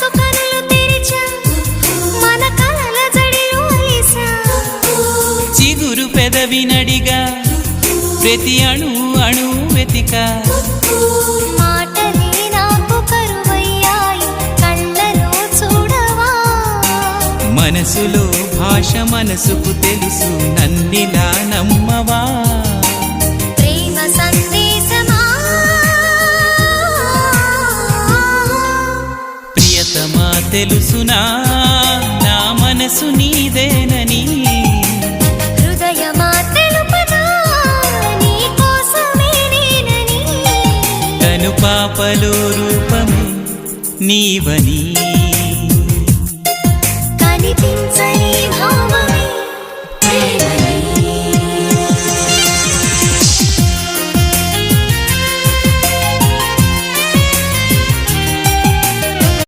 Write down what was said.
మనసు కనులు తెరిచా మన కలల జడిలో అలిసా చిగురు పెదవినడిగా ప్రతి అణు అణు వెతిక మాటలే నాకు కరువయ్యాయి కళ్ళలో చూడవా మనసులో భాష మనసుకు తెలుసు నన్నిలా నమ్మవా ప్రేమ సందేశమా ప్రియతమా తెలుసునా నా మనసు నీదేనని హృదయమా తెలుపనా నీ కోసమే నేనని కను పాపలో రూపమే నీవని కనిపించ